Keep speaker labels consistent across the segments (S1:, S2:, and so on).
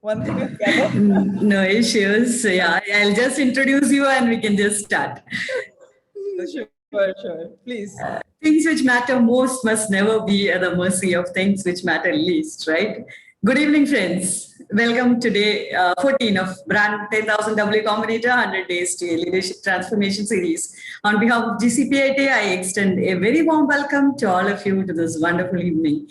S1: one thing or the other?
S2: No issues. Yeah, I'll just introduce you and we can just start.
S1: Sure. Please.
S2: Things which matter most must never be at the mercy of things which matter least, right? Good evening, friends. Welcome to day 14 of Brand 10,000 W Combinator 100 Days to a Leadership Transformation Series. On behalf of GCPIT, I extend a very warm welcome to all of you to this wonderful evening.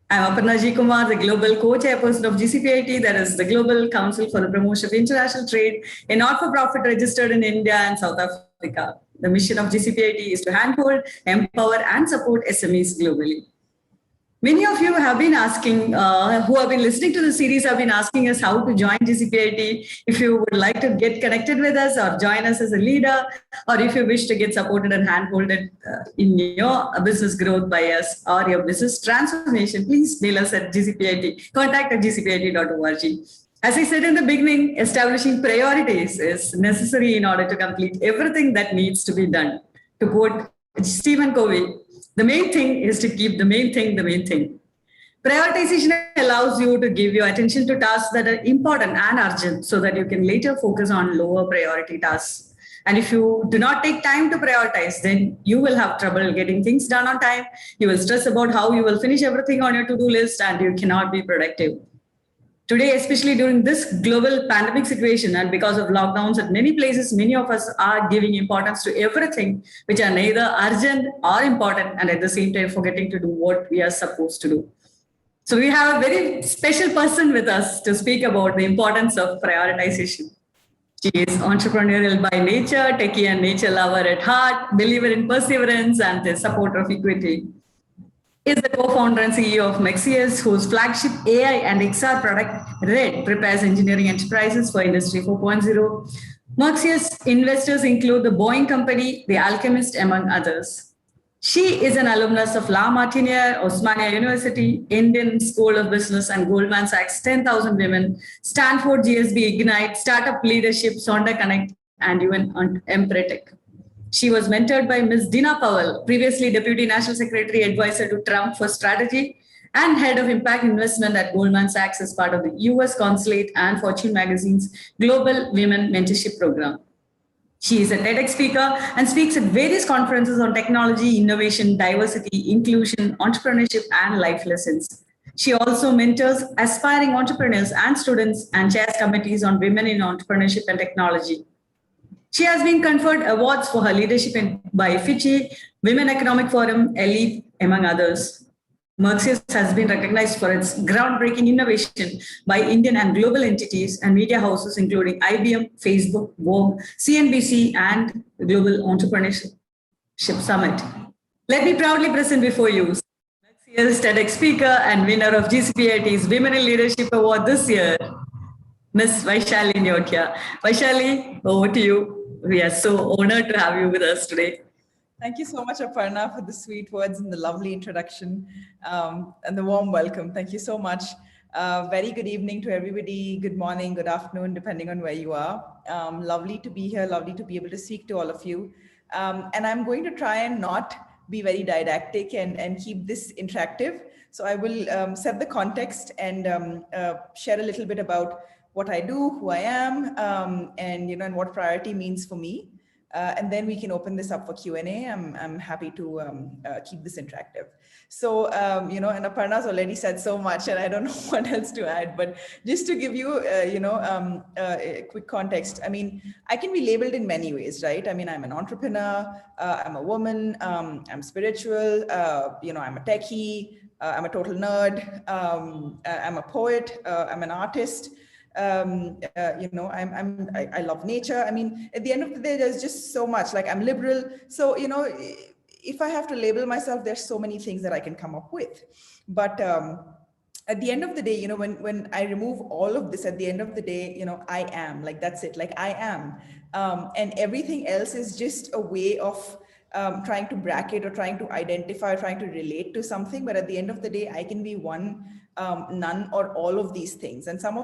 S2: I'm Aparna G. Kumar, the Global Co-Chairperson of GCPIT, that is the Global Council for the Promotion of International Trade, a not-for-profit registered in India and South Africa. The mission of GCPIT is to handhold, empower, and support SMEs globally. Many of you have been asking, who have been listening to the series, have been asking us how to join GCPIT. If you would like to get connected with us or join us as a leader, or if you wish to get supported and handholded in your business growth by us or your business transformation, please mail us at GCPIT, contact@gcpit.org. As I said in the beginning, establishing priorities is necessary in order to complete everything that needs to be done. To quote Stephen Covey, the main thing is to keep the main thing the main thing. Prioritization allows you to give your attention to tasks that are important and urgent so that you can later focus on lower priority tasks. And if you do not take time to prioritize, then you will have trouble getting things done on time. You will stress about how you will finish everything on your to-do list and you cannot be productive. Today, especially during this global pandemic situation and because of lockdowns at many places, many of us are giving importance to everything which are neither urgent or important and at the same time forgetting to do what we are supposed to do. So we have a very special person with us to speak about the importance of prioritization. She is entrepreneurial by nature, techie and nature lover at heart, believer in perseverance and a supporter of equity. Is the co-founder and CEO of Merxius, whose flagship AI and XR product, Red, prepares engineering enterprises for Industry 4.0. Merxius investors include the Boeing Company, The Alchemist, among others. She is an alumnus of La Martiniere, Osmania University, Indian School of Business, and Goldman Sachs 10,000 Women, Stanford GSB Ignite, Startup Leadership, Sonda Connect, and even Empretech. She was mentored by Ms. Dina Powell, previously Deputy National Secretary Advisor to Trump for Strategy and Head of Impact Investment at Goldman Sachs as part of the US Consulate and Fortune Magazine's Global Women Mentorship Program. She is a TEDx speaker and speaks at various conferences on technology, innovation, diversity, inclusion, entrepreneurship, and life lessons. She also mentors aspiring entrepreneurs and students and chairs committees on women in entrepreneurship and technology. She has been conferred awards for her leadership by Fitchi, Women Economic Forum, Elite, among others. Merxius has been recognized for its groundbreaking innovation by Indian and global entities and media houses including IBM, Facebook, Vogue, CNBC, and the Global Entrepreneurship Summit. Let me proudly present before you Merxius TEDx speaker and winner of GCPIT's Women in Leadership Award this year, Ms. Vaishali Neotia. Vaishali, over to you. We are so honored to have you with us today.
S1: Thank you so much, Aparna, for the sweet words and the lovely introduction and the warm welcome. Thank you so much. Very good evening to everybody. Good morning, good afternoon, depending on where you are. Lovely to be here. Lovely to be able to speak to all of you. And I'm going to try and not be very didactic and keep this interactive. So I will set the context and share a little bit about what I do, who I am, and what priority means for me. And then we can open this up for Q&A. I'm happy to keep this interactive. So, and Aparna's already said so much and I don't know what else to add, but just to give you, a quick context. I mean, I can be labeled in many ways, right? I mean, I'm an entrepreneur, I'm a woman, I'm spiritual, I'm a techie, I'm a total nerd, I'm a poet, I'm an artist. I love nature. I mean, at the end of the day, there's just so much. Like, I'm liberal. So, if I have to label myself, there's so many things that I can come up with. But at the end of the day, when I remove all of this, at the end of the day, I am, like, that's it. Like, I am. And everything else is just a way of trying to bracket or trying to identify, trying to relate to something. But at the end of the day, I can be one, none, or all of these things. And some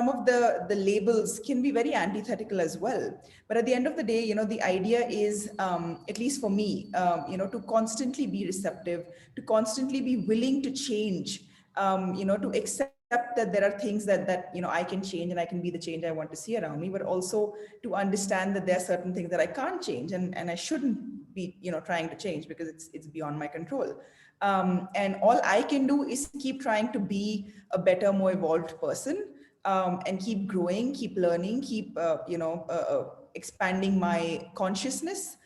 S1: of the labels can be very antithetical as well. But at the end of the day, the idea is, at least for me, to constantly be receptive, to constantly be willing to change, to accept that there are things that I can change and I can be the change I want to see around me, but also to understand that there are certain things that I can't change and I shouldn't be trying to change because it's beyond my control. And all I can do is keep trying to be a better, more evolved person, and keep growing, keep learning, keep expanding my consciousness,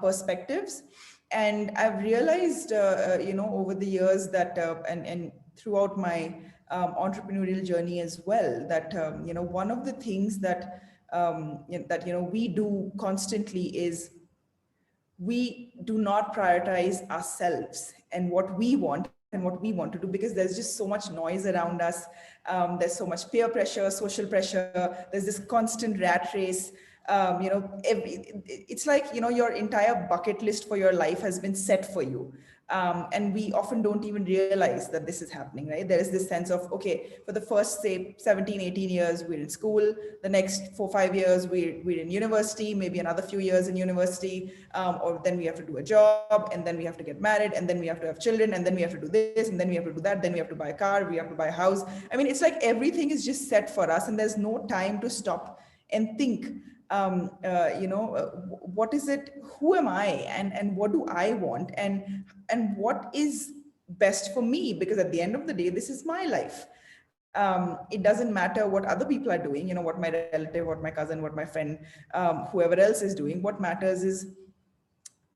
S1: perspectives. And I've realized over the years that and throughout my entrepreneurial journey as well, that one of the things that we do constantly is we do not prioritize ourselves and what we want and what we want to do, because there's just so much noise around us. There's so much peer pressure, social pressure. There's this constant rat race. It's like, your entire bucket list for your life has been set for you. And we often don't even realize that this is happening, right? There is this sense of, okay, for the first, say, 17, 18 years, we're in school. The next 4, 5 years, we're in university, maybe another few years in university, or then we have to do a job, and then we have to get married, and then we have to have children, and then we have to do this, and then we have to do that, then we have to buy a car, we have to buy a house. I mean, it's like everything is just set for us, and there's no time to stop and think, what is it, who am I, and what do I want, and what is best for me, because at the end of the day, this is my life. It doesn't matter what other people are doing, what my relative, what my cousin, what my friend, whoever else is doing. What matters is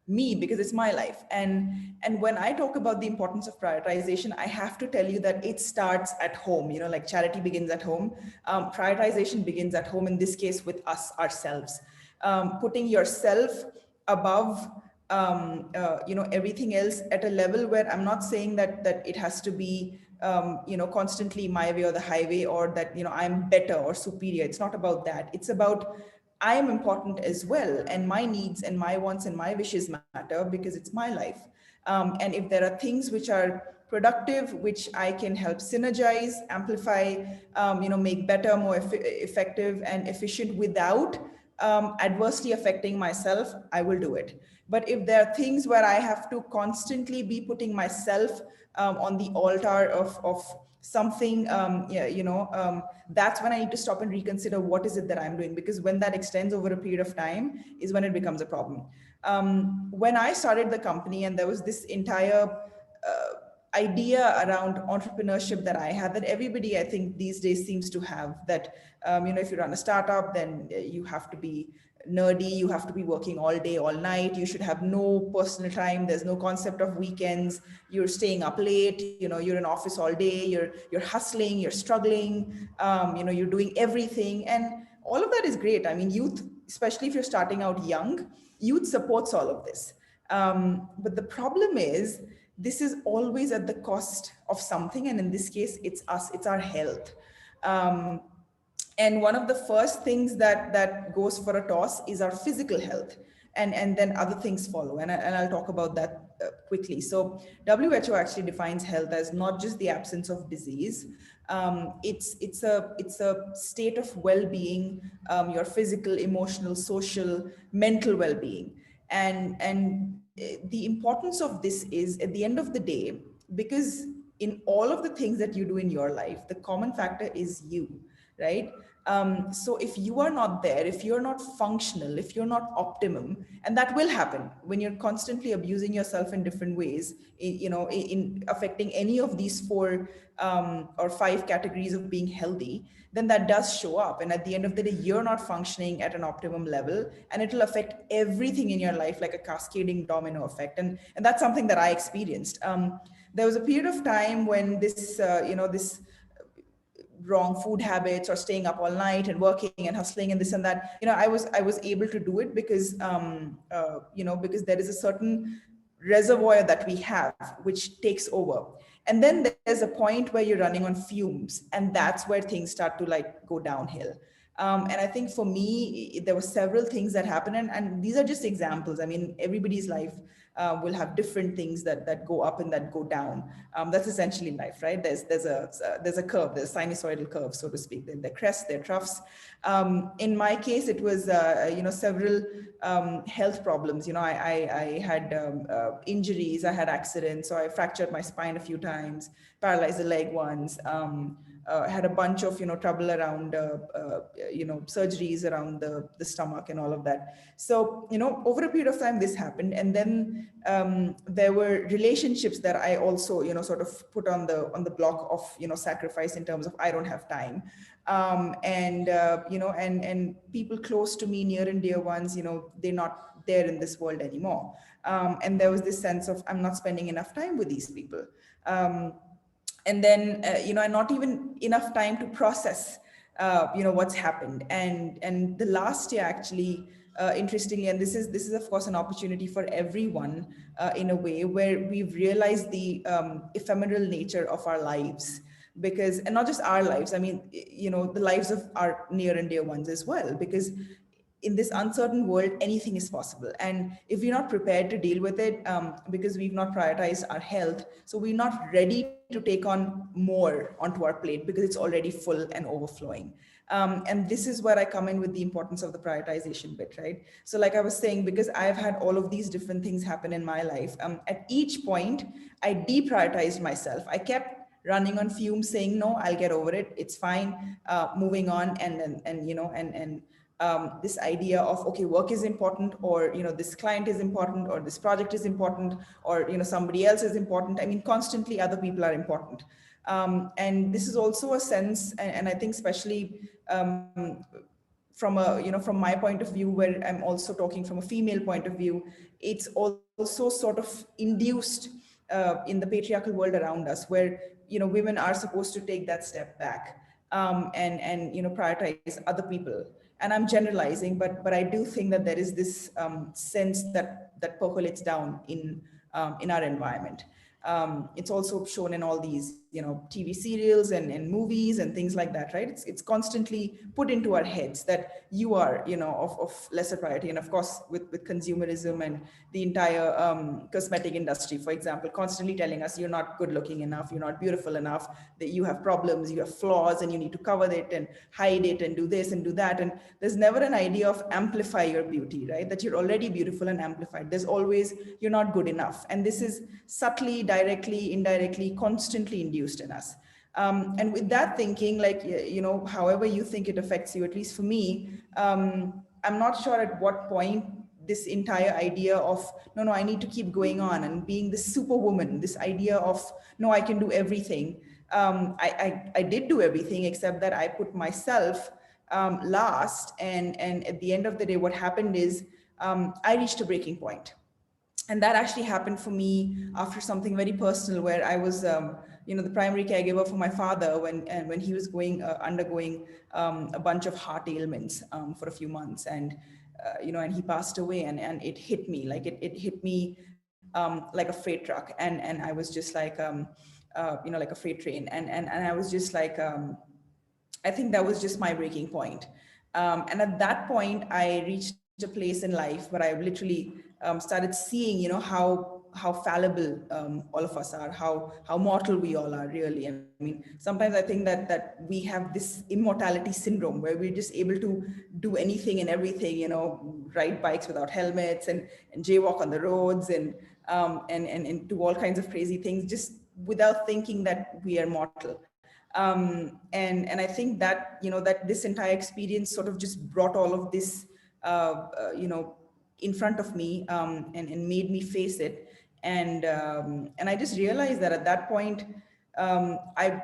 S1: me, because it's my life. And when I talk about the importance of prioritization, I have to tell you that it starts at home. Like charity begins at home, prioritization begins at home, in this case with us ourselves. Putting yourself above everything else at a level where I'm not saying that it has to be constantly my way or the highway, or that I'm better or superior. It's not about that. It's about I am important as well, and my needs and my wants and my wishes matter, because it's my life. And if there are things which are productive, which I can help synergize, amplify, make better, more effective and efficient without adversely affecting myself, I will do it. But if there are things where I have to constantly be putting myself on the altar of something, that's when I need to stop and reconsider what is it that I'm doing, because when that extends over a period of time is when it becomes a problem. When I started the company, and there was this entire idea around entrepreneurship that I had, that everybody I think these days seems to have, that if you run a startup, then you have to be nerdy, you have to be working all day, all night, you should have no personal time, there's no concept of weekends, you're staying up late, you're in office all day, you're hustling, you're struggling, you're doing everything. And all of that is great. I mean, youth, especially if you're starting out young, youth supports all of this. But the problem is, this is always at the cost of something, and in this case, it's us, it's our health. And one of the first things that goes for a toss is our physical health, and then other things follow, and I'll talk about that quickly. So WHO actually defines health as not just the absence of disease. It's a state of well-being, your physical, emotional, social, mental well-being. And the importance of this is, at the end of the day, because in all of the things that you do in your life, the common factor is you, right? So if you are not there, if you're not functional, if you're not optimum, and that will happen when you're constantly abusing yourself in different ways, in affecting any of these 4 or 5 categories of being healthy, then that does show up. And at the end of the day, you're not functioning at an optimum level, and it will affect everything in your life like a cascading domino effect. And that's something that I experienced. There was a period of time when this, this wrong food habits, or staying up all night and working and hustling and this and that, I was able to do it because because there is a certain reservoir that we have which takes over. And then there's a point where you're running on fumes, and that's where things start to like go downhill. And I think for me, there were several things that happened, and these are just examples. I mean, everybody's life will have different things that go up and that go down. That's essentially life, right? There's a curve, there's a sinusoidal curve, so to speak. There are crests, there are troughs. In my case, it was several health problems. I had injuries, I had accidents, so I fractured my spine a few times, paralyzed the leg once. had a bunch of, trouble around, surgeries around the stomach and all of that. So, over a period of time, this happened. And then there were relationships that I also, sort of put on the block of, sacrifice in terms of I don't have time. And people close to me, near and dear ones, they're not there in this world anymore. And there was this sense of I'm not spending enough time with these people. And then, and not even enough time to process, what's happened. And the last year actually, interestingly, and this is of course an opportunity for everyone, in a way, where we've realized the ephemeral nature of our lives. Because, and not just our lives, I mean, the lives of our near and dear ones as well, because in this uncertain world, anything is possible. And if we're not prepared to deal with it, because we've not prioritized our health, so we're not ready to take on more onto our plate because it's already full and overflowing. And this is where I come in with the importance of the prioritization bit, right? So like I was saying, because I've had all of these different things happen in my life, at each point, I deprioritized myself. I kept running on fumes saying, no, I'll get over it. It's fine. Moving on. And this idea of, okay, work is important, or this client is important, or this project is important, or somebody else is important. I mean, constantly other people are important. And this is also a sense, and I think especially from a from my point of view, where I'm also talking from a female point of view, it's also sort of induced in the patriarchal world around us, where women are supposed to take that step back, and prioritize other people. And I'm generalizing, but I do think that there is this sense that percolates down in our environment. It's also shown in all these TV serials and movies and things like that, right? It's constantly put into our heads that you are of lesser priority. And of course, with consumerism and the entire cosmetic industry, for example, constantly telling us you're not good looking enough, you're not beautiful enough, that you have problems, you have flaws, and you need to cover it and hide it and do this and do that. And there's never an idea of amplify your beauty, right? That you're already beautiful and amplified. There's always you're not good enough. And this is subtly, directly, indirectly, constantly induced in us. And with that thinking, like, however you think it affects you, at least for me, I'm not sure at what point this entire idea of, no, I need to keep going on and being this superwoman, this idea of, no, I can do everything. I did do everything, except that I put myself last. And at the end of the day, what happened is I reached a breaking point. And that actually happened for me after something very personal, where I was, the primary caregiver for my father when he was undergoing a bunch of heart ailments for a few months, and and he passed away, and it hit me like it hit me like a freight truck, and I was just like like a freight train, and I was just like I think that was just my breaking point. And at that point, I reached a place in life where I literally started seeing, how fallible all of us are, how mortal we all are, really. I mean, sometimes I think that we have this immortality syndrome where we're just able to do anything and everything, ride bikes without helmets and jaywalk on the roads and do all kinds of crazy things just without thinking that we are mortal. And I think that that this entire experience sort of just brought all of this in front of me, and made me face it. And I just realized that at that point, I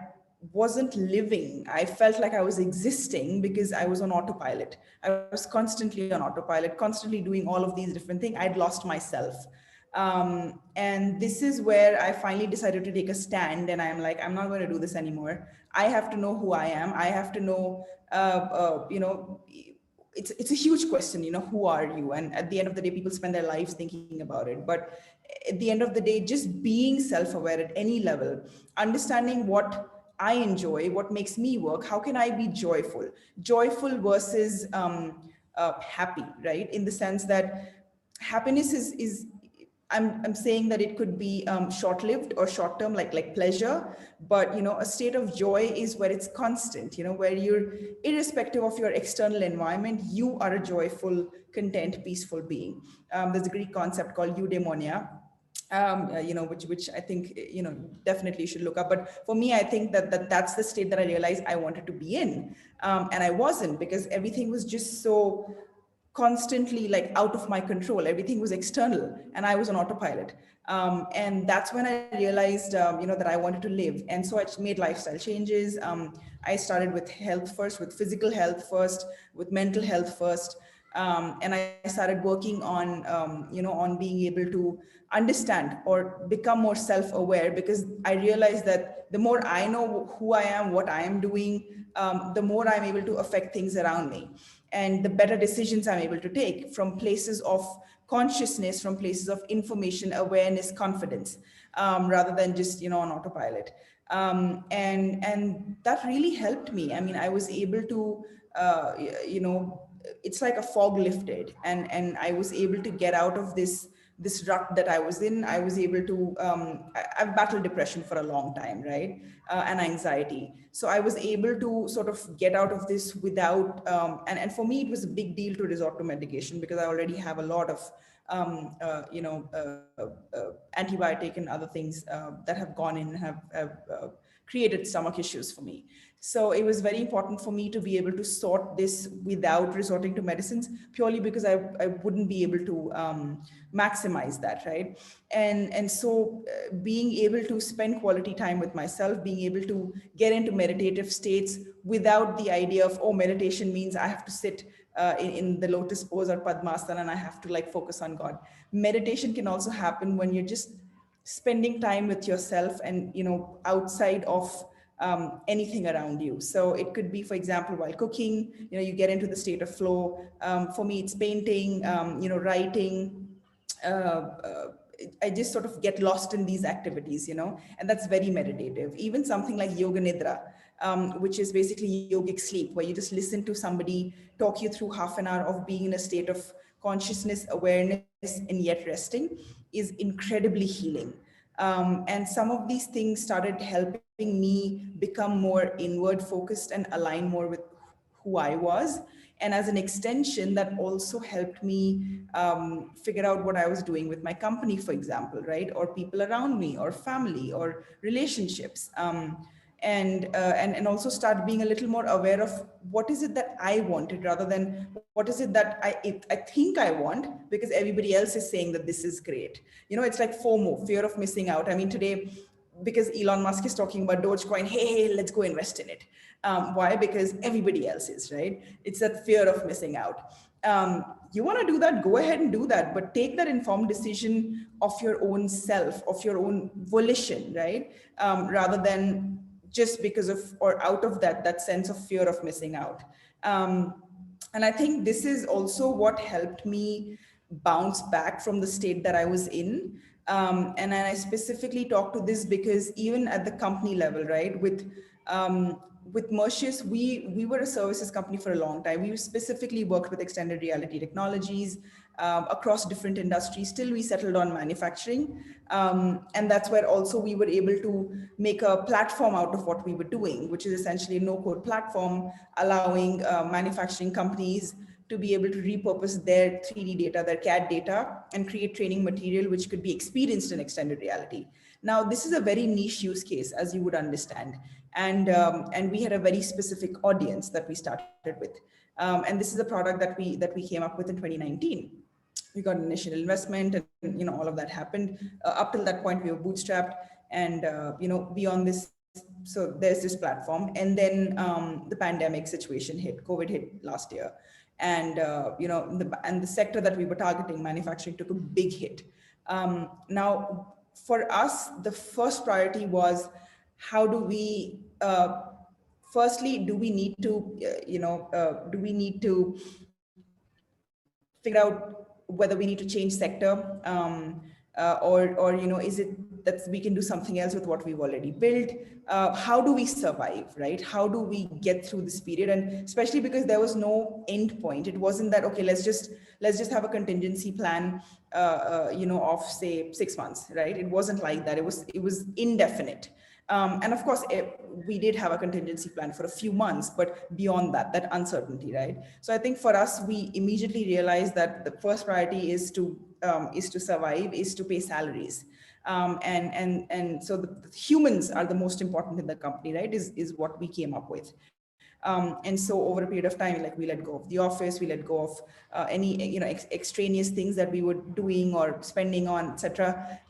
S1: wasn't living. I felt like I was existing because I was on autopilot. I was constantly on autopilot, constantly doing all of these different things. I'd lost myself. And this is where I finally decided to take a stand, and I'm like, I'm not going to do this anymore. I have to know who I am. I have to know, it's a huge question, who are you? And at the end of the day, people spend their lives thinking about it. But at the end of the day, just being self-aware at any level, understanding what I enjoy, what makes me work, how can I be joyful versus happy, right? In the sense that happiness is I'm saying that it could be short-lived or short-term, like pleasure, but a state of joy is where it's constant, where you're, irrespective of your external environment, you are a joyful, content, peaceful being. There's a Greek concept called eudaimonia, which I think, definitely should look up. But for me, I think that's the state that I realized I wanted to be in. And I wasn't, because everything was just so constantly like out of my control. Everything was external and I was on autopilot. And that's when I realized, that I wanted to live. And so I made lifestyle changes. I started with health first, with physical health first, with mental health first. And I started working on being able to understand or become more self-aware, because I realized that the more I know who I am, what I am doing, the more I'm able to affect things around me, and the better decisions I'm able to take from places of consciousness, from places of information, awareness, confidence, rather than just on autopilot. And that really helped me. I mean, I was able to, it's like a fog lifted, and I was able to get out of this rut that I was in. I was able to, I've battled depression for a long time, right? And anxiety. So I was able to sort of get out of this without, and for me, it was a big deal to resort to medication, because I already have a lot of, antibiotic and other things that have gone in and have created stomach issues for me. So it was very important for me to be able to sort this without resorting to medicines, purely because I wouldn't be able to maximize that, right? And so being able to spend quality time with myself, being able to get into meditative states without the idea of, oh, meditation means I have to sit in the lotus pose or Padmasana and I have to like focus on God. Meditation can also happen when you're just spending time with yourself and outside of anything around you. So it could be, for example, while cooking, you get into the state of flow. For me, it's painting, writing. uh, uh, I just sort of get lost in these activities, and that's very meditative. Even something like yoga nidra, which is basically yogic sleep, where you just listen to somebody talk you through half an hour of being in a state of consciousness, awareness, and yet resting, is incredibly healing. And some of these things started helping me become more inward focused and align more with who I was. And as an extension, that also helped me figure out what I was doing with my company, for example, right? Or people around me, or family, or relationships. And also start being a little more aware of what is it that I wanted, rather than what is it that I think I want because everybody else is saying that this is great. It's like FOMO, fear of missing out. I mean, today, because Elon Musk is talking about Dogecoin, hey, let's go invest in it. Why? Because everybody else is, right? It's that fear of missing out. You want to do that, go ahead and do that, but take that informed decision of your own self, of your own volition, right? Rather than just because of or out of that sense of fear of missing out. And I think this is also what helped me bounce back from the state that I was in. And I specifically talk to this because even at the company level, right, with Merxius, we were a services company for a long time. We specifically worked with extended reality technologies across different industries. Still, we settled on manufacturing. And that's where also we were able to make a platform out of what we were doing, which is essentially a no-code platform, allowing manufacturing companies to be able to repurpose their 3D data, their CAD data, and create training material which could be experienced in extended reality. Now, this is a very niche use case, as you would understand. And we had a very specific audience that we started with. And this is a product that we came up with in 2019. We got initial investment, and all of that happened. Up till that point, we were bootstrapped, and beyond this, so there's this platform. And then the pandemic situation hit. COVID hit last year, and the sector that we were targeting, manufacturing, took a big hit. Now, for us, the first priority was, how do we firstly, do we need to figure out whether we need to change sector, or is it that we can do something else with what we've already built? How do we survive, right? How do we get through this period? And especially because there was no end point. It wasn't that, okay, let's just have a contingency plan, of say 6 months, right? It wasn't like that. It was indefinite. And of course, we did have a contingency plan for a few months, but beyond that uncertainty, right? So I think for us, we immediately realized that the first priority is to is to survive, is to pay salaries. And so the humans are the most important in the company, right? Is what we came up with. And so over a period of time, like we let go of the office, we let go of any extraneous things that we were doing or spending on, etc.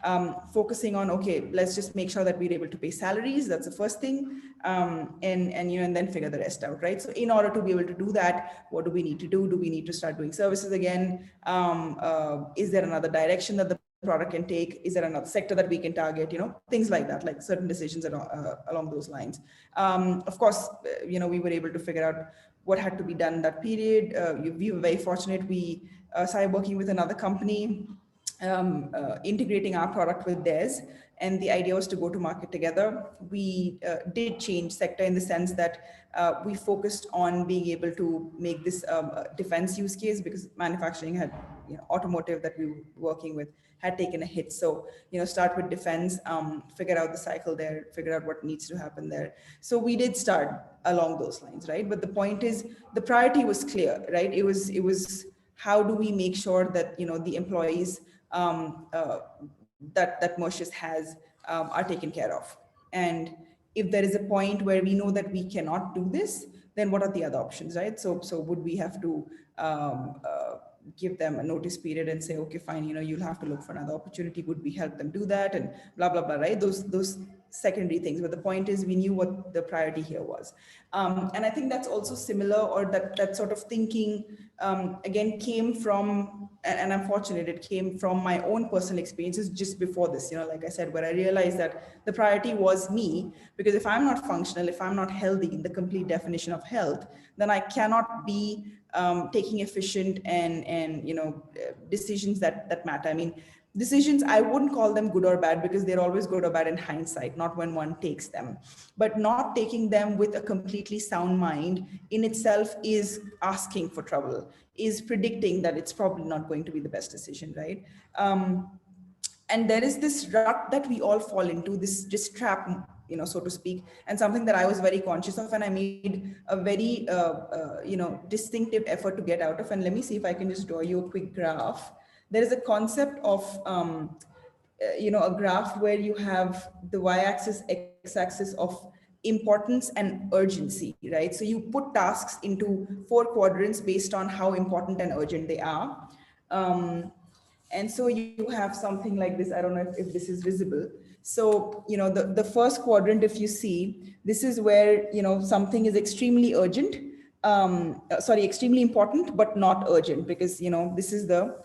S1: Focusing on, okay, let's just make sure that we're able to pay salaries. That's the first thing, and then figure the rest out, right? So in order to be able to do that, what do we need to do? Do we need to start doing services again? Is there another direction that the product can take? Is there another sector that we can target? Things like that, like certain decisions along those lines. Of course, we were able to figure out what had to be done that period. We were very fortunate. We started working with another company, integrating our product with theirs. And the idea was to go to market together. We did change sector in the sense that we focused on being able to make this a defense use case, because manufacturing had, automotive that we were working with had taken a hit. So, start with defense, figure out the cycle there, figure out what needs to happen there. So we did start along those lines, right? But the point is, the priority was clear, right? It was how do we make sure that, the employees that Merxius has are taken care of. And if there is a point where we know that we cannot do this, then what are the other options, right? So would we have to give them a notice period and say, okay, fine, you'll have to look for another opportunity? Would we help them do that? And blah, blah, blah, right? Those secondary things. But the point is, we knew what the priority here was. And I think that's also similar, or that sort of thinking, again, came from, and I'm fortunate, it came from my own personal experiences just before this, like I said, where I realized that the priority was me, because if I'm not functional, if I'm not healthy in the complete definition of health, then I cannot be taking efficient and decisions that matter. I mean, decisions, I wouldn't call them good or bad, because they're always good or bad in hindsight, not when one takes them. But not taking them with a completely sound mind in itself is asking for trouble, is predicting that it's probably not going to be the best decision, right? And there is this rut that we all fall into, this trap, so to speak, and something that I was very conscious of, and I made a very, distinctive effort to get out of. And let me see if I can just draw you a quick graph. There is a concept of, a graph where you have the y-axis, x-axis of importance and urgency, right? So you put tasks into 4 quadrants based on how important and urgent they are. And so you have something like this. I don't know if this is visible. So, the first quadrant, if you see, this is where, something is extremely urgent, extremely important, but not urgent, because, this is the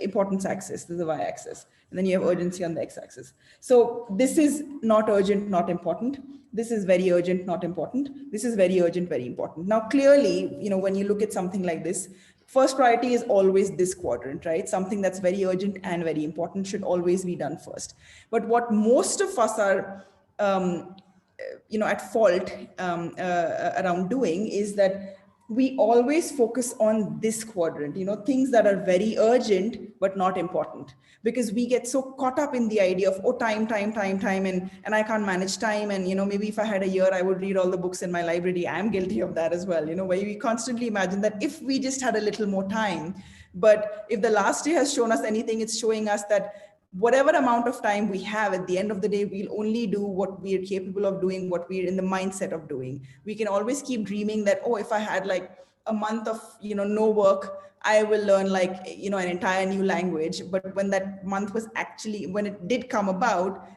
S1: importance axis, this is the y-axis, and then you have urgency on the x-axis. So this is not urgent, not important. This is very urgent, not important. This is very urgent, very important. Now, clearly, when you look at something like this, first priority is always this quadrant, right? Something that's very urgent and very important should always be done first. But what most of us are, at fault around doing is that we always focus on this quadrant, things that are very urgent but not important, because we get so caught up in the idea of, oh, time, and I can't manage time. And, maybe if I had a year, I would read all the books in my library. I'm guilty of that as well, where we constantly imagine that if we just had a little more time. But if the last day has shown us anything, it's showing us that whatever amount of time we have, at the end of the day, we'll only do what we are capable of doing, what we're in the mindset of doing. We can always keep dreaming that, oh, if I had like a month of, no work, I will learn like, an entire new language. But when that month was actually, when it did come about,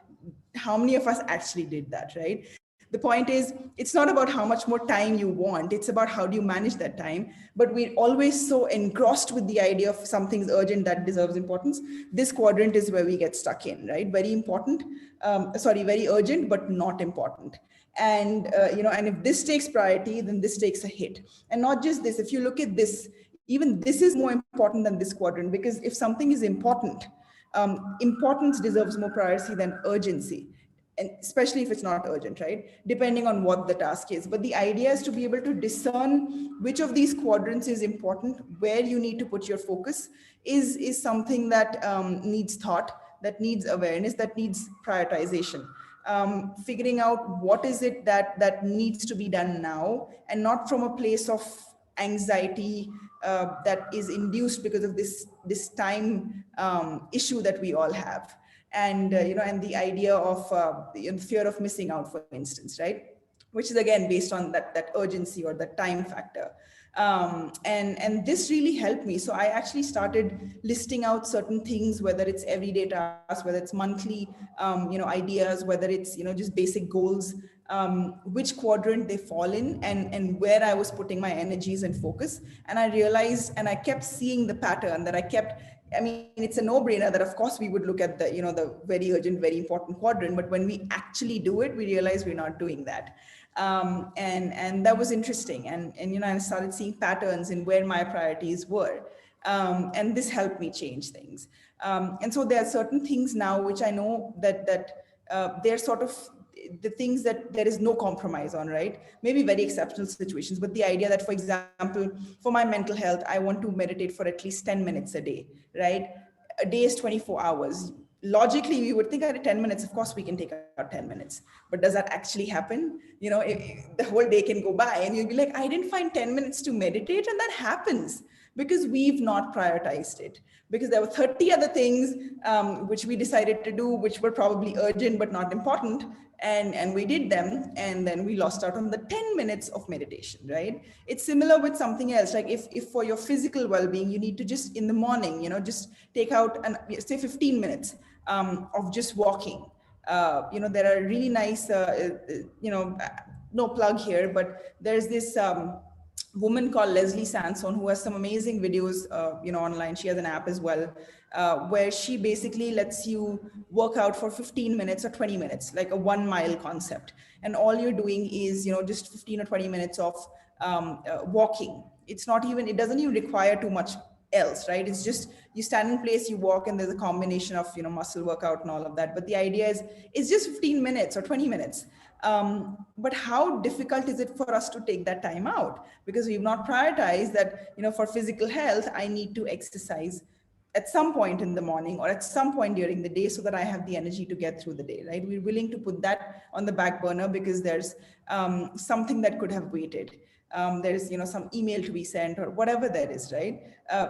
S1: how many of us actually did that, right? The point is, it's not about how much more time you want. It's about how do you manage that time. But we're always so engrossed with the idea of something's urgent that deserves importance. This quadrant is where we get stuck in, right? Very important, very urgent, but not important. And, and if this takes priority, then this takes a hit. And not just this, if you look at this, even this is more important than this quadrant, because if something is important, importance deserves more priority than urgency. And especially if it's not urgent, right? Depending on what the task is. But the idea is to be able to discern which of these quadrants is important, where you need to put your focus is something that needs thought, that needs awareness, that needs prioritization. Figuring out what is it that needs to be done now, and not from a place of anxiety that is induced because of this time issue that we all have, and and the idea of the fear of missing out, for instance, right? Which is again based on that urgency or that time factor. And this really helped me. So I actually started listing out certain things, whether it's everyday tasks, whether it's monthly ideas, whether it's just basic goals, which quadrant they fall in, and where I was putting my energies and focus. And I realized, and I kept seeing the pattern that I mean, it's a no-brainer that of course we would look at the very urgent, very important quadrant, but when we actually do it, we realize we're not doing that. And that was interesting. And I started seeing patterns in where my priorities were. And this helped me change things. And so there are certain things now which I know that they're sort of the things that there is no compromise on, right? Maybe very exceptional situations, but the idea that, for example, for my mental health, I want to meditate for at least 10 minutes a day, right? A day is 24 hours. Logically, we would think at 10 minutes, of course, we can take out 10 minutes. But does that actually happen? The whole day can go by and you'll be like, I didn't find 10 minutes to meditate. And that happens because we've not prioritized it. Because there were 30 other things which we decided to do, which were probably urgent but not important. And we did them, and then we lost out on the 10 minutes of meditation, right? It's similar with something else. Like if for your physical well-being, you need to just in the morning, just take out say 15 minutes of just walking. There are really nice, no plug here, but there's this woman called Leslie Sanson, who has some amazing videos, online. She has an app as well, where she basically lets you work out for 15 minutes or 20 minutes, like a 1 mile concept. And all you're doing is, just 15 or 20 minutes of walking. It doesn't even require too much else, right? It's just you stand in place, you walk, and there's a combination of muscle workout and all of that. But the idea is it's just 15 minutes or 20 minutes. But how difficult is it for us to take that time out? Because we've not prioritized that, for physical health, I need to exercise at some point in the morning or at some point during the day so that I have the energy to get through the day, right? We're willing to put that on the back burner because there's something that could have waited. There's some email to be sent or whatever that is, right?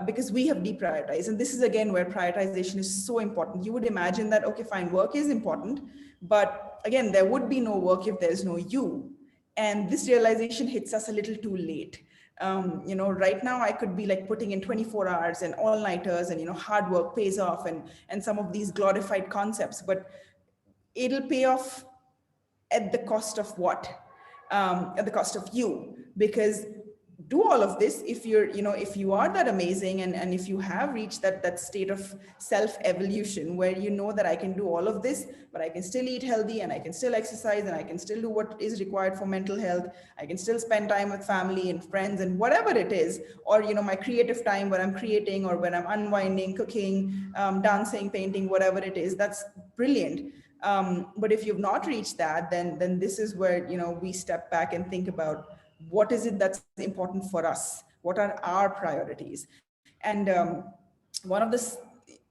S1: Because we have deprioritized. And this is again where prioritization is so important. You would imagine that, okay, fine, work is important, but again, there would be no work if there's no you. And this realization hits us a little too late. Right now I could be like putting in 24 hours and all-nighters and hard work pays off and some of these glorified concepts, but it'll pay off at the cost of what? At the cost of you. Because do all of this if if you are that amazing and if you have reached that state of self-evolution where that I can do all of this, but I can still eat healthy and I can still exercise and I can still do what is required for mental health. I can still spend time with family and friends and whatever it is, or my creative time where I'm creating or when I'm unwinding, cooking, dancing, painting, whatever it is. That's brilliant. But if you've not reached that, then this is where we step back and think about what is it that's important for us? What are our priorities? And one of the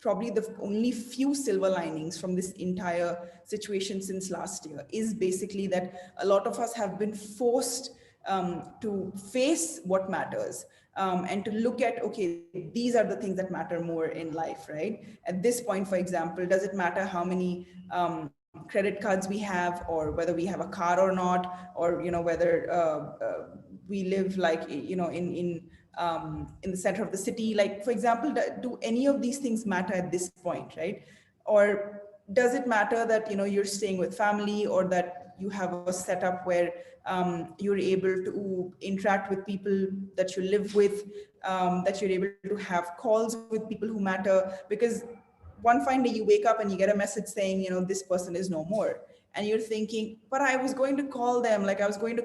S1: probably the only few silver linings from this entire situation since last year is basically that a lot of us have been forced to face what matters and to look at, okay, these are the things that matter more in life, right? At this point, for example, does it matter how many credit cards we have, or whether we have a car or not, or whether we live like in the center of the city? Like, for example, do any of these things matter at this point, right? Or does it matter that you're staying with family, or that you have a setup where you're able to interact with people that you live with, that you're able to have calls with people who matter? Because one fine day you wake up and you get a message saying, this person is no more. And you're thinking, but I was going to call them, I was going to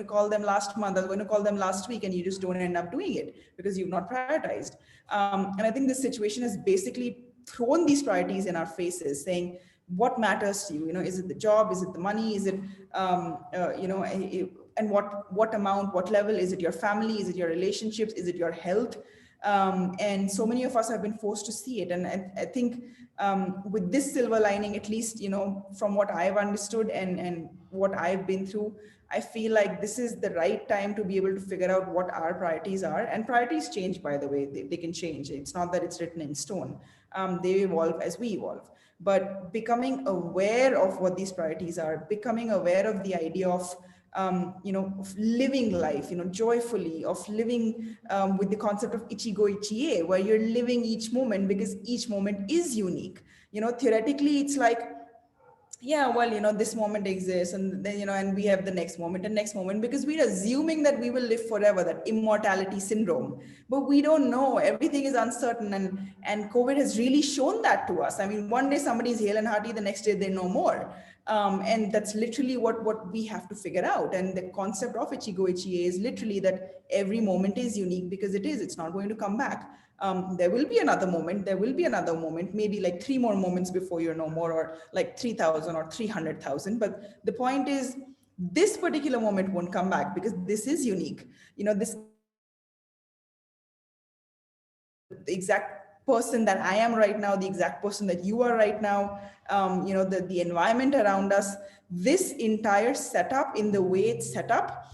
S1: call them last month, I was going to call them last week, and you just don't end up doing it because you've not prioritized. And I think this situation has basically thrown these priorities in our faces, saying, what matters to you? Is it the job? Is it the money? Is it, and what amount, what level? Is it your family? Is it your relationships? Is it your health? And so many of us have been forced to see it. And I think with this silver lining, at least, from what I've understood and what I've been through, I feel like this is the right time to be able to figure out what our priorities are. And priorities change, by the way, they can change. It's not that it's written in stone. They evolve as we evolve. But becoming aware of what these priorities are, becoming aware of the idea of of living life, joyfully, of living with the concept of ichigo ichie, where you're living each moment because each moment is unique. Theoretically, it's like, yeah, well, this moment exists, and then, and we have the next moment and next moment, because we're assuming that we will live forever, that immortality syndrome. But we don't know. Everything is uncertain, and COVID has really shown that to us. I mean, one day somebody's hale and hearty, the next day they know more. And that's literally what we have to figure out. And the concept of ichigo ichie is literally that every moment is unique, because it's not going to come back. There will be another moment, maybe like 3 more moments before you're no more, or like 3,000 or 300,000. But the point is, this particular moment won't come back, because this is unique. This the exact person that I am right now, the exact person that you are right now, the environment around us, this entire setup in the way it's set up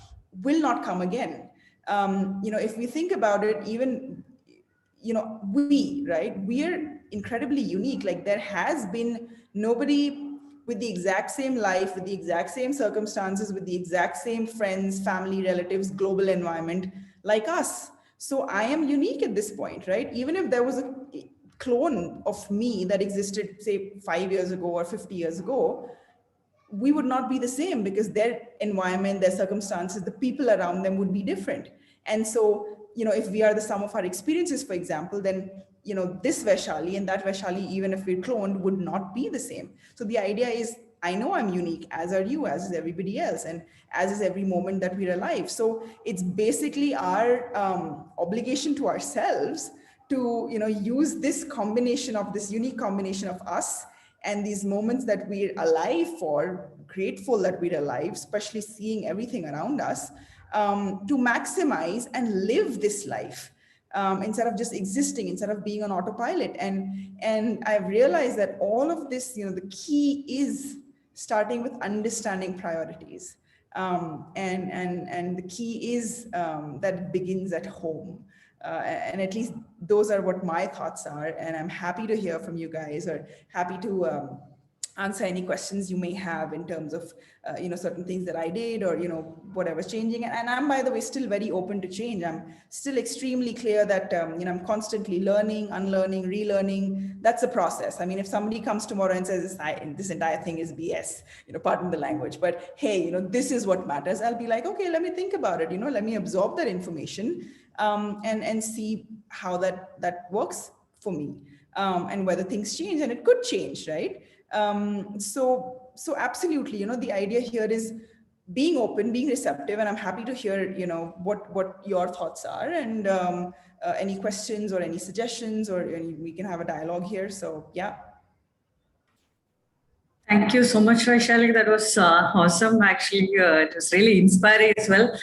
S1: will not come again. If we think about it, even, we're incredibly unique. Like, there has been nobody with the exact same life, with the exact same circumstances, with the exact same friends, family, relatives, global environment like us. So I am unique at this point, right? Even if there was a clone of me that existed, say, 5 years ago or 50 years ago, we would not be the same, because their environment, their circumstances, the people around them would be different. And so, if we are the sum of our experiences, for example, then, this Vaishali and that Vaishali, even if we're cloned, would not be the same. So the idea is, I know I'm unique, as are you, as is everybody else, and as is every moment that we're alive. So it's basically our obligation to ourselves to, use this combination of this unique combination of us and these moments that we're alive for, grateful that we're alive, especially seeing everything around us, to maximize and live this life, instead of just existing, instead of being on autopilot. And I've realized that all of this, the key is starting with understanding priorities. And the key is that it begins at home. And at least those are what my thoughts are. And I'm happy to hear from you guys, or happy to answer any questions you may have in terms of, certain things that I did, or, whatever's changing. And I'm, by the way, still very open to change. I'm still extremely clear that, I'm constantly learning, unlearning, relearning. That's a process. I mean, if somebody comes tomorrow and says this entire thing is BS, pardon the language, but hey, this is what matters, I'll be like, okay, let me think about it. Let me absorb that information, and see how that works for me, and whether things change, and it could change, right? So absolutely, the idea here is being open, being receptive, and I'm happy to hear, what your thoughts are, and any questions or any suggestions, or we can have a dialogue here. So yeah.
S2: Thank you so much, Vaishali. That was awesome. Actually, it was really inspiring as well.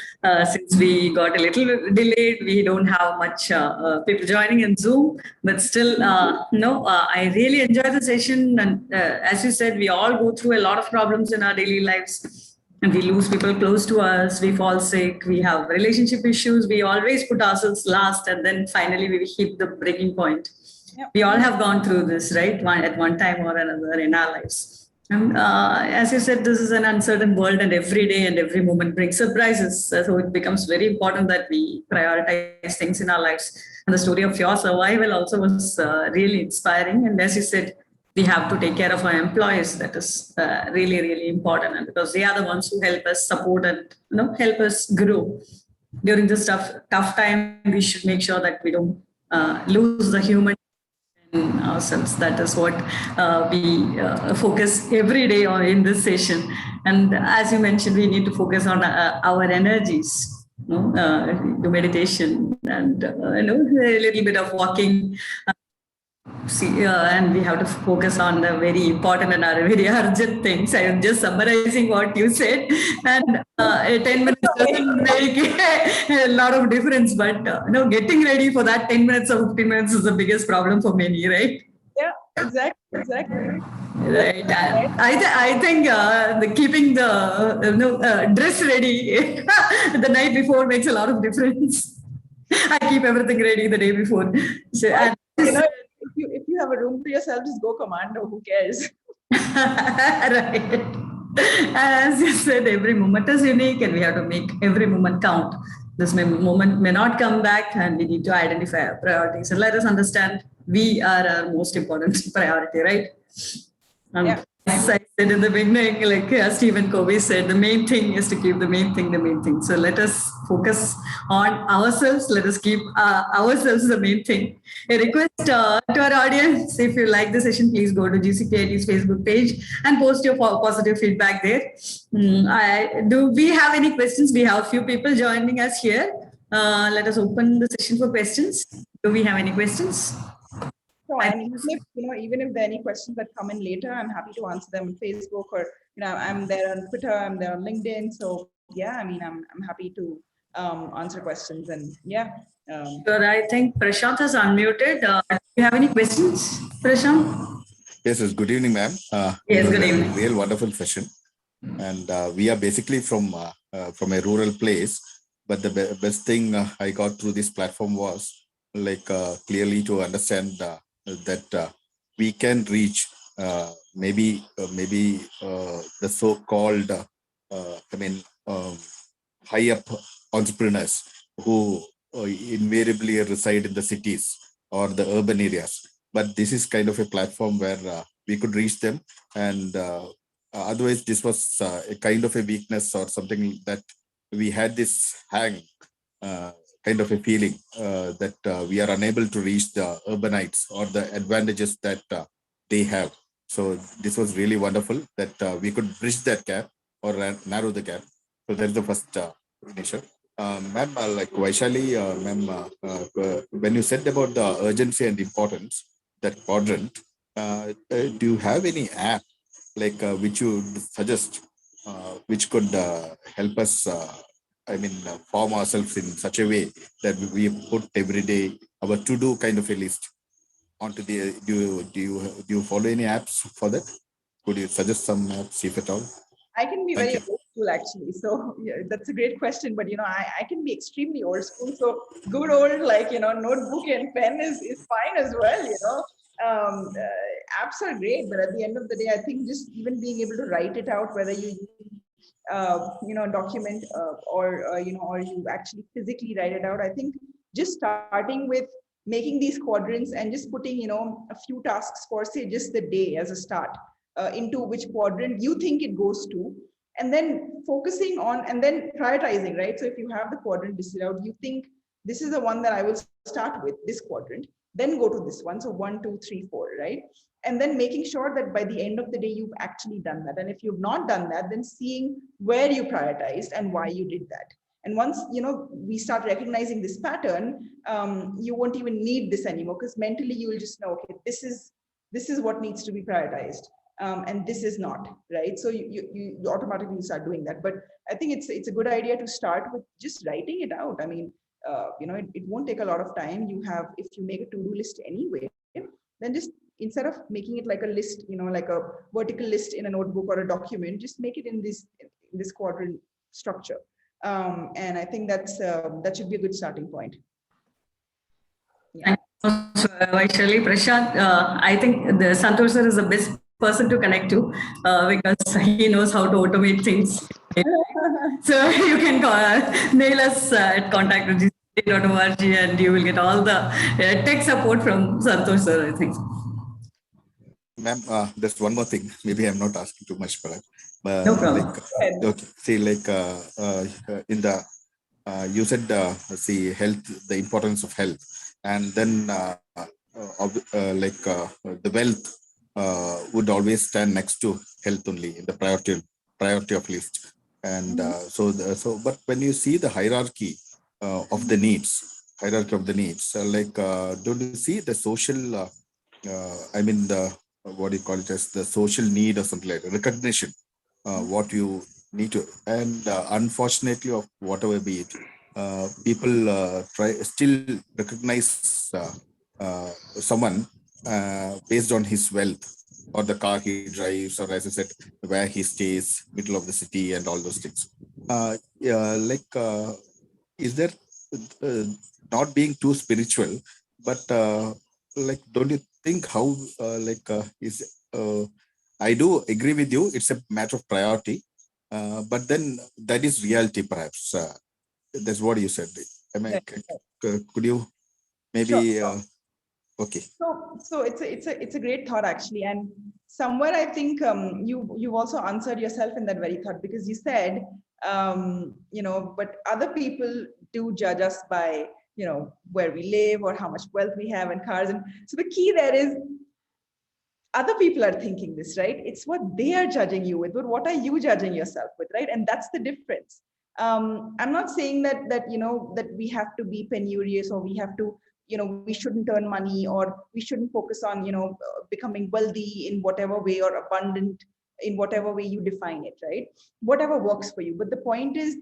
S2: Since we got a little delayed, we don't have much people joining in Zoom, but still, I really enjoyed the session. And as you said, we all go through a lot of problems in our daily lives. And we lose people close to us, we fall sick, we have relationship issues, we always put ourselves last, and then finally we hit the breaking point. Yep. We all have gone through this, right? At one time or another in our lives. And as you said, this is an uncertain world, and every day and every moment brings surprises. So it becomes very important that we prioritize things in our lives. And the story of your survival also was really inspiring. And as you said, we have to take care of our employees. That is really, really important, and because they are the ones who help us support and help us grow. During this tough time, we should make sure that we don't lose the human in ourselves. That is what we focus every day on in this session. And as you mentioned, we need to focus on our energies. Do meditation and a little bit of walking. And we have to focus on the very important and very urgent things. I am just summarizing what you said, and 10 minutes doesn't make a lot of difference, but getting ready for that 10 minutes or 15 minutes is the biggest problem for many, right?
S1: Yeah, exactly.
S2: Right. I think keeping the dress ready the night before makes a lot of difference. I keep everything ready the day before. So,
S1: Or,
S2: and
S1: if you have a room to yourself, just go commando. Who cares?
S2: right. As you said, every moment is unique and we have to make every moment count. Moment may not come back and we need to identify our priorities. And let us understand we are our most important priority, right?
S1: Yeah.
S2: As I said in the beginning, like Stephen Covey said, the main thing is to keep the main thing the main thing. So let us focus on ourselves. Let us keep ourselves the main thing. A request to our audience, if you like the session, please go to GCPIT's Facebook page and post your positive feedback there. Do we have any questions? We have a few people joining us here. Let us open the session for questions. Do we have any questions?
S1: So, and even if there are any questions that come in later, I'm happy to answer them on Facebook, or I'm there on Twitter, I'm there on LinkedIn. So yeah, I mean, I'm happy to answer questions, and yeah.
S2: Sure, I think Prashant has unmuted. Do you have any questions, Prashant?
S3: Yes, good evening, ma'am.
S2: Yes, good evening.
S3: A real wonderful session, and we are basically from a rural place. But the best thing I got through this platform was clearly to understand that we can reach maybe the so-called high up entrepreneurs who invariably reside in the cities or the urban areas. But this is kind of a platform where we could reach them, and otherwise this was a kind of a weakness or something that we had this kind of a feeling that we are unable to reach the urbanites or the advantages that they have. So this was really wonderful that we could bridge that gap or narrow the gap. So that's the first initial. Ma'am, like Vaishali, ma'am, when you said about the urgency and importance, that quadrant, do you have any app which you suggest, which could help us, form ourselves in such a way that we put every day our to-do kind of a list onto the, do you follow any apps for that? Could you suggest some apps, if at all?
S1: I can be
S3: Thank
S1: very
S3: you.
S1: old school actually. So yeah, that's a great question. But I can be extremely old school. So good old notebook and pen is fine as well. Apps are great, but at the end of the day, I think just even being able to write it out, whether you document or you actually physically write it out. I think just starting with making these quadrants and just putting a few tasks for say just the day as a start into which quadrant you think it goes to, and then focusing on and then prioritizing, right? So if you have the quadrant listed out, you think this is the one that I will start with, this quadrant, then go to this one. So 1, 2, 3, 4, right? And then making sure that by the end of the day, you've actually done that. And if you've not done that, then seeing where you prioritized and why you did that. And once we start recognizing this pattern, you won't even need this anymore, because mentally you will just know, okay, this is what needs to be prioritized. And this is not, right? So you automatically start doing that. But I think it's a good idea to start with just writing it out. I mean, it won't take a lot of time. If you make a to-do list anyway, then just instead of making it like a list, like a vertical list in a notebook or a document, just make it in this quadrant structure. And I think that should be a good starting point.
S2: Yeah. Thank you so much, Vaishali. Prashant, I think the Santosh sir is the best person to connect to because he knows how to automate things. So you can mail us at contact@gcp.org and you will get all the tech support from Santosh sir, I think.
S3: Ma'am, there's one more thing. Maybe I'm not asking too much for that.
S2: No problem.
S3: Okay. See, in the you said see health, the importance of health, and then the wealth would always stand next to health only in the priority of list. And but when you see the hierarchy of the needs, don't you see the social? What do you call it as the social need or something like that, recognition, what you need to, and unfortunately, of whatever be it, people still recognize someone based on his wealth, or the car he drives, or as I said, where he stays, middle of the city, and all those things. Yeah, is there uh, not being too spiritual, but don't you think how is I do agree with you. It's a matter of priority, but then that is reality, perhaps. That's what you said. Am I?
S1: Right.
S3: Could you
S1: Sure.
S3: maybe? Okay.
S1: So it's a great thought actually, and somewhere I think you've also answered yourself in that very thought, because you said but other people do judge us by where we live or how much wealth we have and cars, and so the key there is other people are thinking this, right? It's what they are judging you with, but what are you judging yourself with, right? And that's the difference. I'm not saying that we have to be penurious, or we have to, we shouldn't earn money, or we shouldn't focus on, becoming wealthy in whatever way, or abundant in whatever way you define it, right? Whatever works for you. But the point is,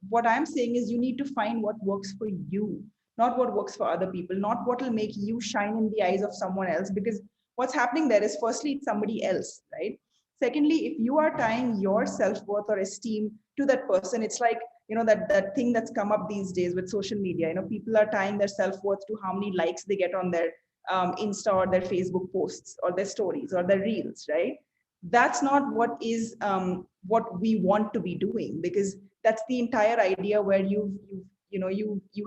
S1: what I'm saying is you need to find what works for you, not what works for other people, not what will make you shine in the eyes of someone else, because what's happening there is, firstly, it's somebody else, right? Secondly, if you are tying your self-worth or esteem to that person, it's like, that thing that's come up these days with social media. People are tying their self-worth to how many likes they get on their Insta or their Facebook posts or their stories or their reels, right? That's not what we want to be doing, because that's the entire idea where you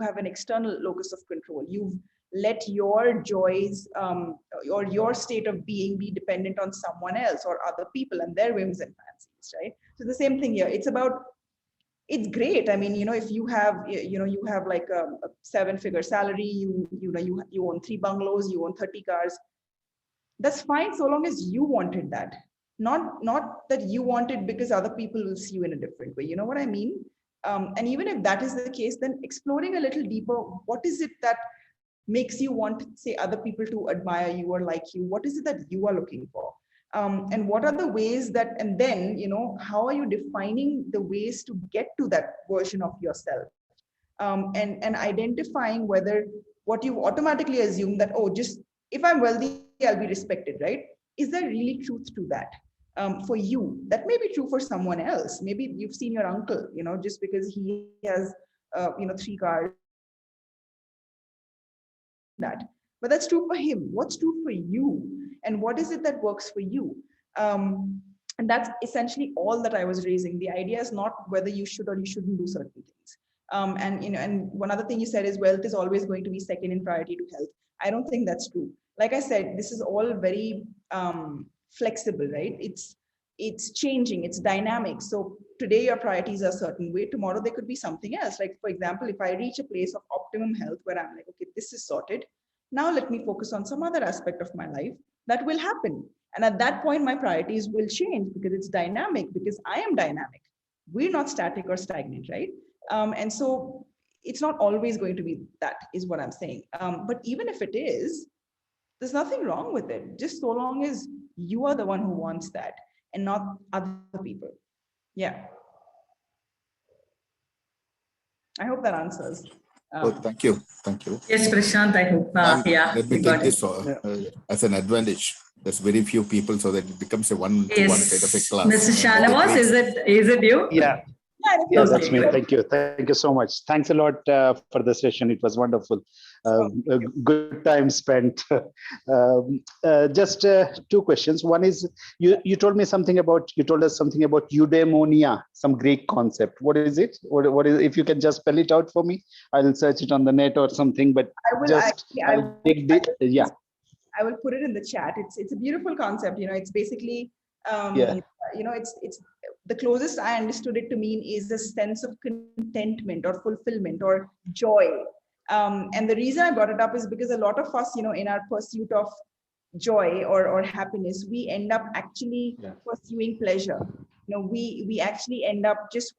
S1: have an external locus of control. You've let your joys or your state of being be dependent on someone else or other people and their whims and fancies, right? So the same thing here. It's great. I mean, if you have, you have like a 7-figure salary, you own 3 bungalows, you own 30 cars. That's fine, so long as you wanted that. Not that you want it because other people will see you in a different way. You know what I mean? And even if that is the case, then exploring a little deeper, what is it that makes you want, say, other people to admire you or like you? What is it that you are looking for? And what are the ways that, and then, how are you defining the ways to get to that version of yourself? And identifying whether what you automatically assume that, oh, just if I'm wealthy, I'll be respected, right? Is there really truth to that? For you, that may be true for someone else. Maybe you've seen your uncle, just because he has, 3 cars, that, but that's true for him. What's true for you, and what is it that works for you? And that's essentially all that I was raising. The idea is not whether you should or you shouldn't do certain things. And one other thing you said is wealth is always going to be second in priority to health. I don't think that's true. Like I said, this is all very flexible, right? It's changing, it's dynamic. So today your priorities are a certain way, tomorrow they could be something else. Like, for example, if I reach a place of optimum health where I'm like, okay, this is sorted, now let me focus on some other aspect of my life, that will happen. And at that point, my priorities will change, because it's dynamic, because I am dynamic. We're not static or stagnant, right? And so it's not always going to be that, is what I'm saying. But even if it is, there's nothing wrong with it, just so long as you are the one who wants that and not other people. Yeah. I hope that answers.
S3: Oh, thank you. Thank you.
S2: Yes, Prashant, I hope.
S3: Let me
S2: You
S3: take
S2: got it.
S3: this as an advantage. There's very few people, so that it becomes a one-to-one kind of a
S2: Yes,
S3: class.
S2: Mr. Shanavas, is it you?
S4: Yeah,
S1: Yeah, if
S4: yeah,
S1: you're
S4: that's me.
S2: Okay.
S4: Thank you so much. Thanks a lot for the session. It was wonderful. A good time spent. Just 2 questions. One is, you told us something about eudaimonia, some Greek concept. What is it? What is? If you can just spell it out for me, I'll search it on the net or something. But yeah.
S1: I will put it in the chat. It's a beautiful concept. It's basically,
S4: Yeah.
S1: It's the closest I understood it to mean is a sense of contentment or fulfillment or joy. And the reason I brought it up is because a lot of us, in our pursuit of joy or happiness, we end up actually pursuing pleasure. We actually end up just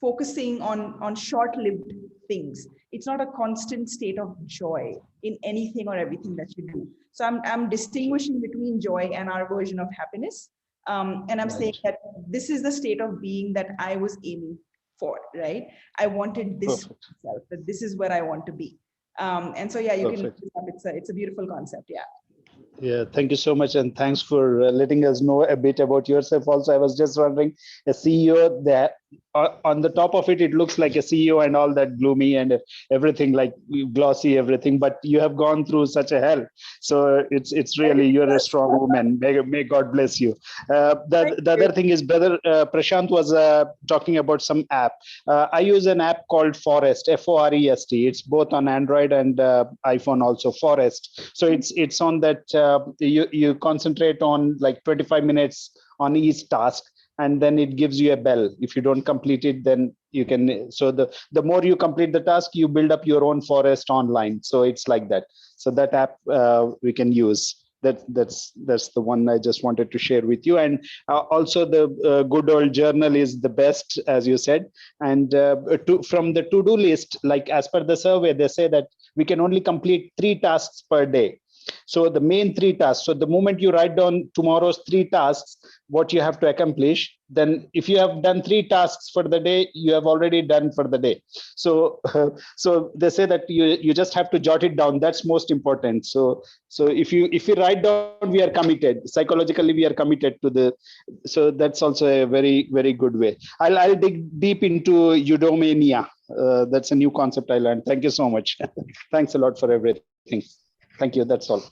S1: focusing on short-lived things. It's not a constant state of joy in anything or everything that you do. So I'm distinguishing between joy and our version of happiness. And I'm saying that this is the state of being that I was aiming for, right? I wanted this for myself, that this is where I want to be. And so, yeah, you can look this up. It's a beautiful concept. Yeah.
S4: Yeah, thank you so much, and thanks for letting us know a bit about yourself. Also, I was just wondering, a CEO that on the top of it, it looks like a CEO and all that gloomy and everything like glossy, everything. But you have gone through such a hell, so it's really you're a strong woman. May God bless you. The other thing is, brother Prashant was talking about some app. I use an app called Forest, Forest. It's both on Android and iPhone also. Forest. So it's on that. You concentrate on like 25 minutes on each task, and then it gives you a bell. If you don't complete it, then you can. So the more you complete the task, you build up your own forest online. So it's like that. So that app we can use. That's the one I just wanted to share with you. And also the good old journal is the best, as you said. And from the to-do list, like as per the survey, they say that we can only complete 3 tasks per day. So the main 3 tasks. So the moment you write down tomorrow's 3 tasks, what you have to accomplish, then if you have done 3 tasks for the day, you have already done for the day. So so they say that you just have to jot it down. That's most important. So if you write down, we are committed. Psychologically, we are committed to the. So that's also a very, very good way. I'll dig deep into eudaimonia. That's a new concept I learned. Thank you so much. Thanks a lot for everything. Thank you. That's all.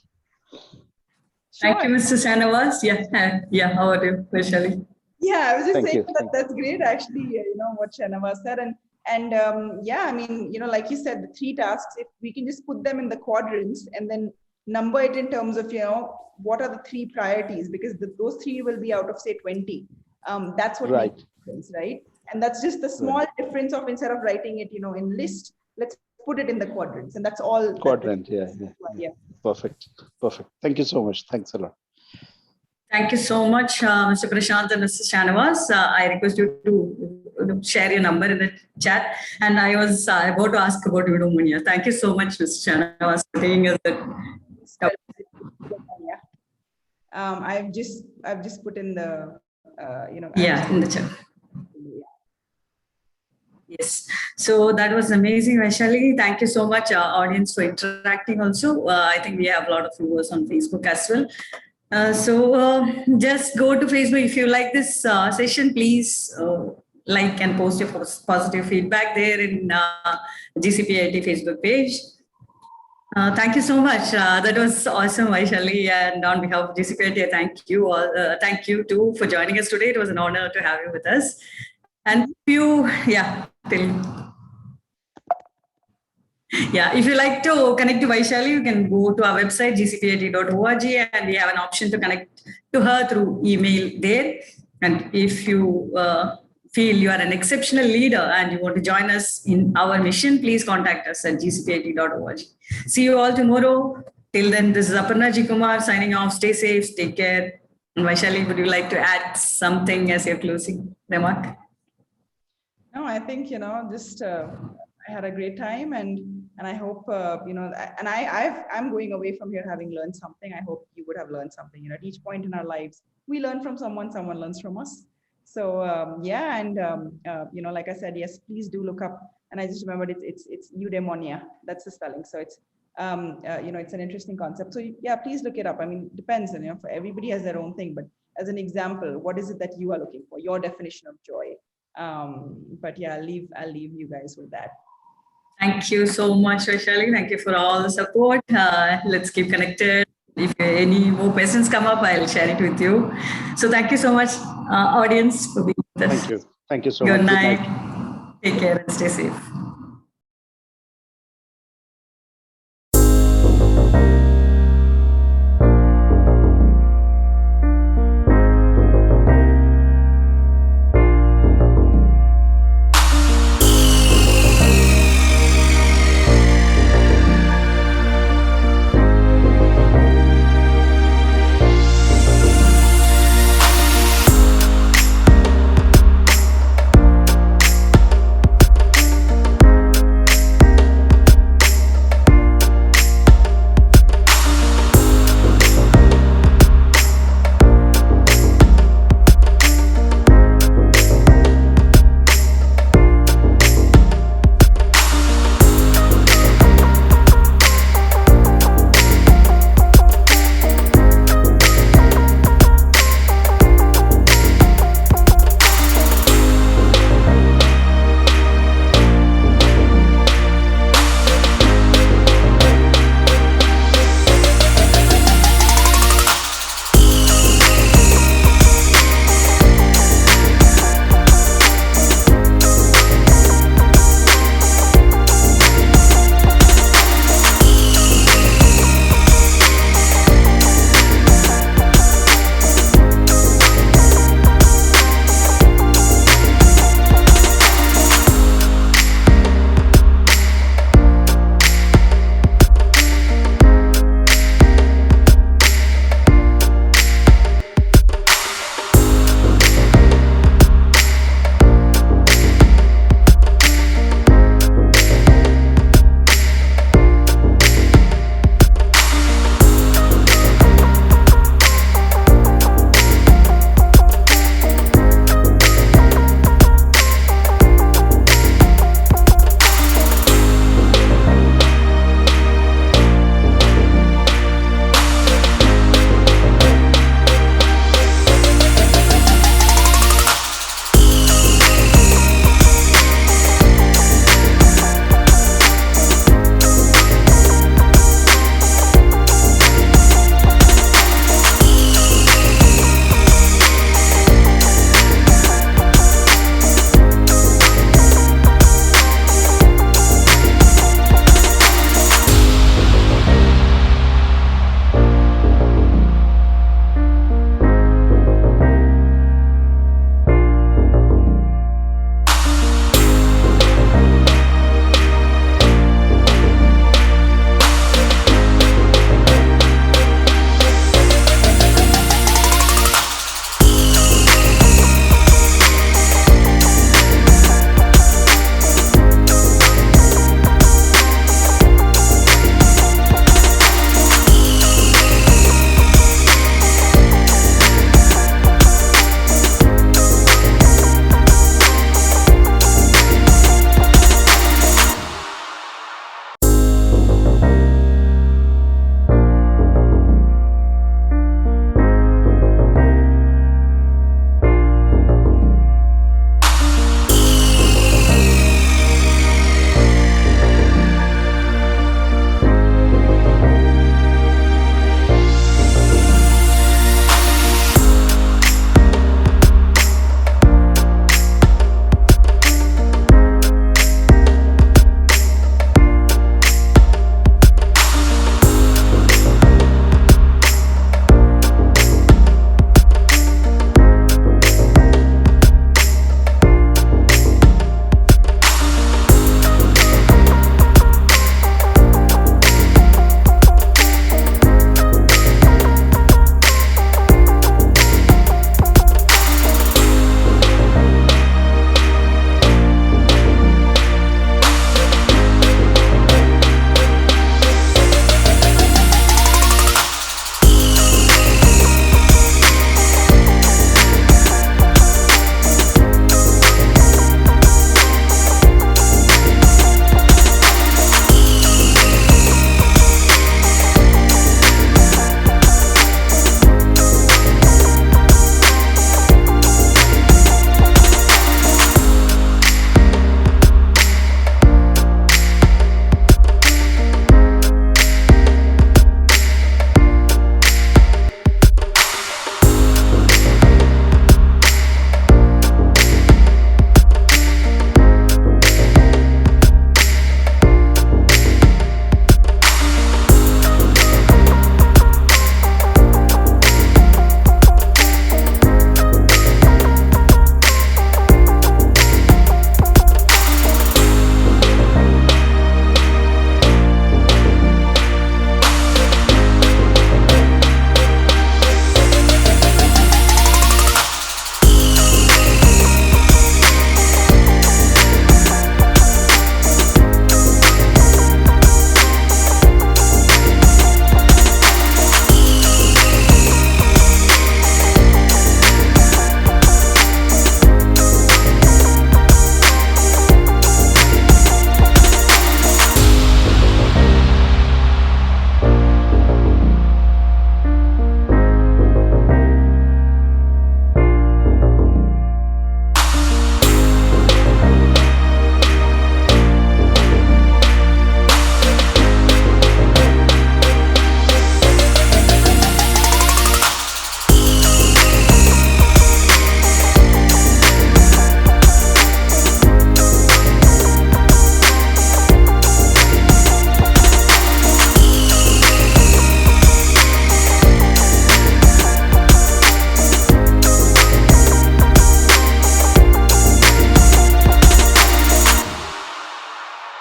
S2: Thank you, Mr. Shanavas. Yeah. How are you, Vaishali?
S1: Yeah, I was just
S4: Thank
S1: saying
S4: you.
S1: that's great, actually. What Shanavas said, and yeah, I mean, like you said, the 3 tasks. If we can just put them in the quadrants and then number it in terms of what are the 3 priorities, because those 3 will be out of say 20. That's what
S4: Right.
S1: makes a difference, right? And that's just the small difference of, instead of writing it, in list, let's put it in the quadrants, and that's all.
S4: Quadrant. Yeah. Perfect. Thank you so much. Thanks a lot.
S2: Thank you so much, Mr. Prashant and Mr. Shanavas. I request you to share your number in the chat. And I was about to ask about eudaimonia. Thank you so much, Mr. Shanavas, for taking us.
S1: I've just put in the
S2: in the chat. Yes. So that was amazing, Vaishali. Thank you so much, audience, for interacting also. I think we have a lot of viewers on Facebook as well. So just go to Facebook. If you like this session, please like and post your positive feedback there in GCPIT Facebook page. Thank you so much. That was awesome, Vaishali. And on behalf of GCPIT, thank you all. Thank you too for joining us today. It was an honor to have you with us. And if you, if you like to connect to Vaishali, you can go to our website, gcpit.org, and we have an option to connect to her through email there. And if you feel you are an exceptional leader and you want to join us in our mission, please contact us at gcpit.org. See you all tomorrow. Till then, this is Aparna G. Kumar signing off. Stay safe, take care. And Vaishali, would you like to add something as your closing remark?
S1: No, I think, just I had a great time, and I hope, and I'm going away from here having learned something. I hope you would have learned something. At each point in our lives, we learn from someone learns from us. So like I said, yes, please do look up. And I just remembered it's eudaimonia. That's the spelling. So it's it's an interesting concept. So yeah, please look it up. I mean, it depends. For everybody has their own thing, but as an example, what is it that you are looking for? Your definition of joy. But yeah, I'll leave you guys with that.
S2: Thank you so much, Vaishali. Thank you for all the support. Let's keep connected. If any more questions come up, I'll share it with you. So thank you so much, audience, for being with us.
S4: Thank you so much.
S2: Good night. Take care and stay safe.